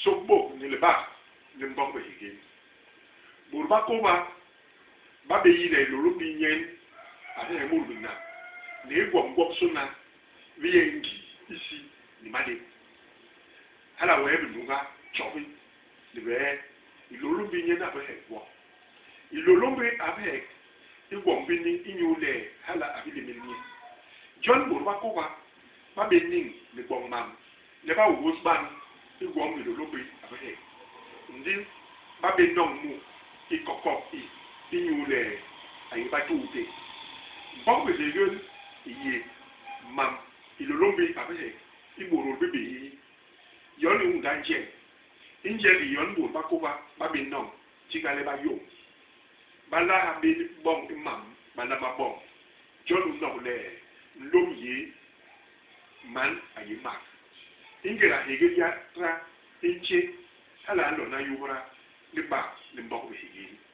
SôKBôK ni LIBAG ni MBOG BIHÉGÉL. Burba koba ba be yi na lolo bi nyen ade mo luna. Ne gwom gwom so na wi yengi isi ni made. Hala we bi nuga chobi ni be lolo bi nyen abe wo. Lolo bi abe igwom bi ni inyule hala abili milni. John burba koba ba be ning ni gwom mam. Le ba wo sban igwom ni lolo bi abe ndi ba be nong mu ikokok inyule ayiba tuute. MBOG BIHÉGÉL iye mam ilolombe abe igboro bebe yon unganje inje di yon bo bakoba babe nong chigale ba yo bala habe bong imam bala ba bong jonu no le lomye man ayima ingera hege ya tra inche hala ndo na yura liba MBOG BIHÉGÉL.